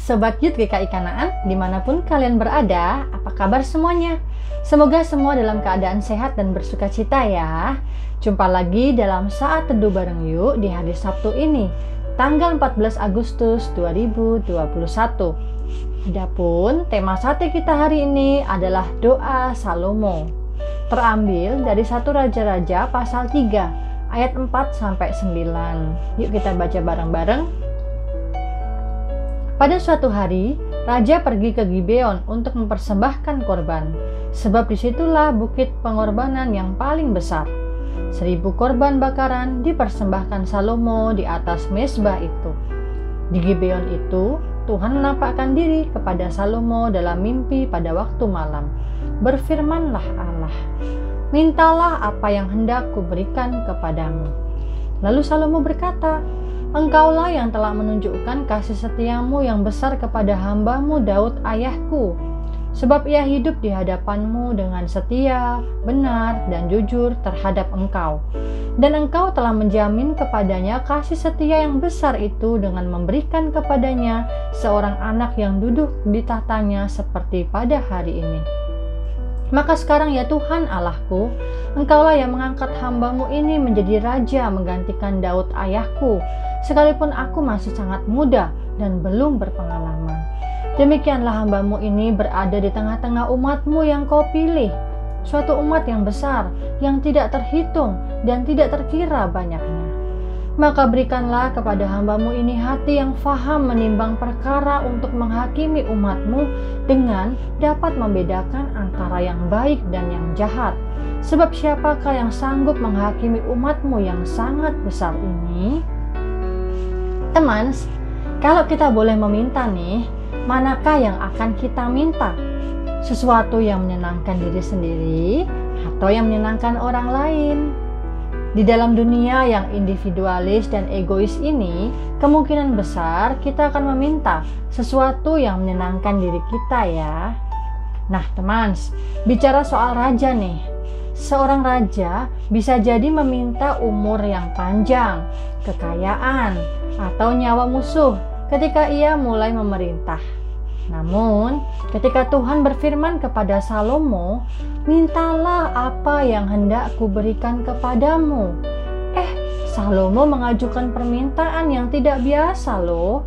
Sobat Youth GKI Kanaan, dimanapun kalian berada, apa kabar semuanya? Semoga semua dalam keadaan sehat dan bersuka cita ya. Jumpa lagi dalam Saat Teduh Bareng Yuk di hari Sabtu ini, tanggal 14 Agustus 2021. Adapun tema sate kita hari ini adalah doa Salomo. Terambil dari 1 Raja-Raja pasal 3 ayat 4-9. Yuk kita baca bareng-bareng. Pada suatu hari, raja pergi ke Gibeon untuk mempersembahkan korban, sebab disitulah bukit pengorbanan yang paling besar. 1000 korban bakaran dipersembahkan Salomo di atas mezbah itu. Di Gibeon itu, Tuhan menampakkan diri kepada Salomo dalam mimpi pada waktu malam. Berfirmanlah Allah, "Mintalah apa yang hendak kuberikan kepadamu." Lalu Salomo berkata, "Engkaulah yang telah menunjukkan kasih setiamu yang besar kepada hambamu Daud ayahku, sebab ia hidup di hadapanmu dengan setia, benar, dan jujur terhadap engkau. Dan engkau telah menjamin kepadanya kasih setia yang besar itu dengan memberikan kepadanya seorang anak yang duduk di tahtanya seperti pada hari ini. Maka sekarang ya Tuhan Allahku, engkaulah yang mengangkat hambamu ini menjadi raja menggantikan Daud ayahku, sekalipun aku masih sangat muda dan belum berpengalaman. Demikianlah hambamu ini berada di tengah-tengah umatmu yang kau pilih, suatu umat yang besar, yang tidak terhitung dan tidak terkira banyaknya. Maka berikanlah kepada hambamu ini hati yang faham menimbang perkara untuk menghakimi umatmu dengan dapat membedakan antara yang baik dan yang jahat. Sebab siapakah yang sanggup menghakimi umatmu yang sangat besar ini?" Teman, kalau kita boleh meminta nih, manakah yang akan kita minta? Sesuatu yang menyenangkan diri sendiri atau yang menyenangkan orang lain? Di dalam dunia yang individualis dan egois ini, kemungkinan besar kita akan meminta sesuatu yang menyenangkan diri kita ya. Nah teman, bicara soal raja nih. Seorang raja bisa jadi meminta umur yang panjang, kekayaan, atau nyawa musuh ketika ia mulai memerintah. Namun, ketika Tuhan berfirman kepada Salomo, "Mintalah apa yang hendak kuberikan kepadamu." Salomo mengajukan permintaan yang tidak biasa loh.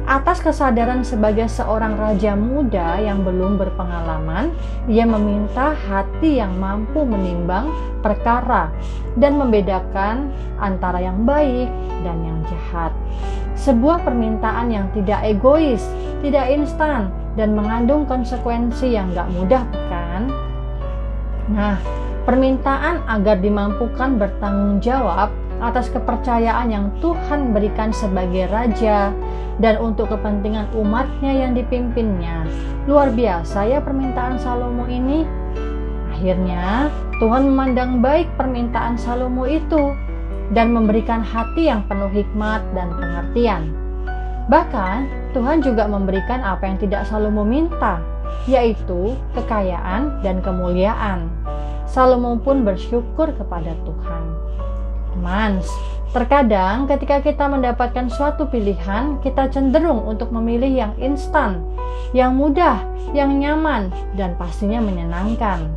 Atas kesadaran sebagai seorang raja muda yang belum berpengalaman, ia meminta hati yang mampu menimbang perkara dan membedakan antara yang baik dan yang jahat. Sebuah permintaan yang tidak egois, tidak instan, dan mengandung konsekuensi yang gak mudah bukan? Nah, permintaan agar dimampukan bertanggung jawab atas kepercayaan yang Tuhan berikan sebagai raja dan untuk kepentingan umatnya yang dipimpinnya. Luar biasa ya permintaan Salomo ini. Akhirnya Tuhan memandang baik permintaan Salomo itu dan memberikan hati yang penuh hikmat dan pengertian. Bahkan Tuhan juga memberikan apa yang tidak Salomo minta, yaitu kekayaan dan kemuliaan. Salomo pun bersyukur kepada Tuhan. Teman, terkadang ketika kita mendapatkan suatu pilihan, kita cenderung untuk memilih yang instan, yang mudah, yang nyaman, dan pastinya menyenangkan.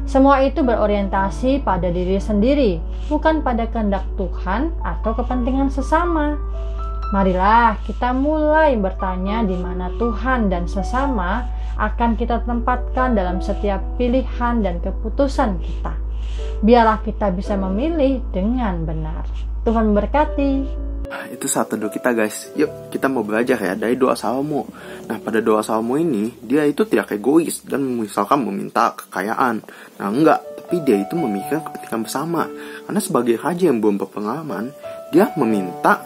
Semua itu berorientasi pada diri sendiri, bukan pada kehendak Tuhan atau kepentingan sesama. Marilah kita mulai bertanya di mana Tuhan dan sesama akan kita tempatkan dalam setiap pilihan dan keputusan kita. Biarlah kita bisa memilih dengan benar. Tuhan memberkati. Itu saat teduh kita guys. Yuk kita mau belajar ya dari doa Salomo. Nah pada doa Salomo ini, dia itu tidak egois dan misalkan meminta kekayaan. Nah enggak, tapi dia itu memikirkan kepentingan bersama. Karena sebagai raja yang belum berpengalaman, dia meminta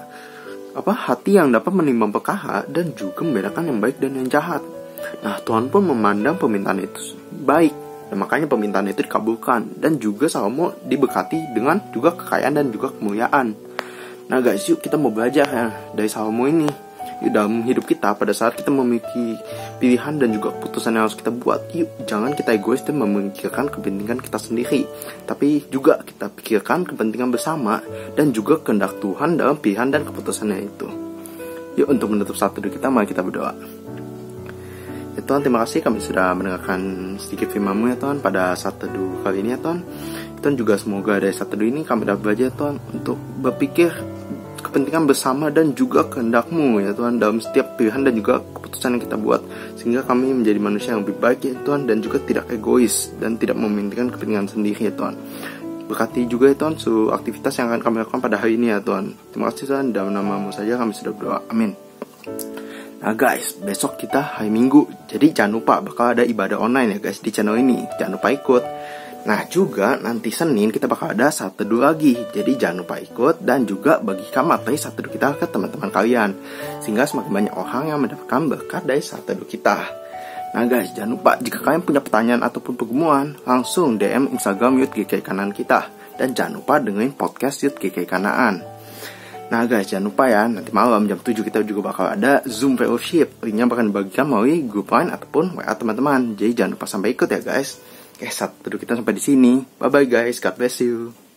hati yang dapat menimbang perkara dan juga membedakan yang baik dan yang jahat. Nah Tuhan pun memandang permintaan itu baik. Dan makanya permintaan itu dikabulkan. Dan juga Salomo diberkati dengan juga kekayaan dan juga kemuliaan. Nah guys, yuk kita mau belajar ya dari Salomo ini. Yuk dalam hidup kita pada saat kita memiliki pilihan dan juga keputusan yang harus kita buat, yuk jangan kita egois dan memikirkan kepentingan kita sendiri, tapi juga kita pikirkan kepentingan bersama dan juga kehendak Tuhan dalam pilihan dan keputusannya itu. Yuk untuk menutup saat teduh kita, mari kita berdoa. Ya Tuhan, terima kasih kami sudah mendengarkan sedikit firman-Mu ya Tuhan pada saat teduh kali ini ya Tuhan. Tuhan juga semoga dari saat teduh ini kami dapat belajar Tuhan untuk berpikir kepentingan bersama dan juga kehendak-Mu ya Tuhan dalam setiap pilihan dan juga keputusan yang kita buat, sehingga kami menjadi manusia yang lebih baik ya Tuhan, dan juga tidak egois dan tidak mementingkan kepentingan sendiri ya Tuhan. Berkati juga ya Tuhan seluruh aktivitas yang akan kami lakukan pada hari ini ya Tuhan. Terima kasih Tuhan, dalam nama-Mu saja kami sudah berdoa, amin. Nah guys, besok kita hari Minggu, jadi jangan lupa bakal ada ibadah online ya guys di channel ini, jangan lupa ikut. Nah juga nanti Senin kita bakal ada saat teduh lagi, jadi jangan lupa ikut dan juga bagikan materi saat teduh kita ke teman-teman kalian, sehingga semakin banyak orang yang mendapatkan berkat dari saat teduh kita. Nah guys, jangan lupa jika kalian punya pertanyaan ataupun pergumulan, langsung DM Instagram Youth GKI Kanaan kita, dan jangan lupa dengerin podcast Youth GKI Kanaan. Nah guys, jangan lupa ya, nanti malam jam 7 kita juga bakal ada Zoom Fellowship. Linknya bakal dibagikan melalui grup line ataupun WA teman-teman. Jadi jangan lupa sampai ikut ya guys. Oke, saat teduh kita sampai di sini. Bye bye guys, God bless you.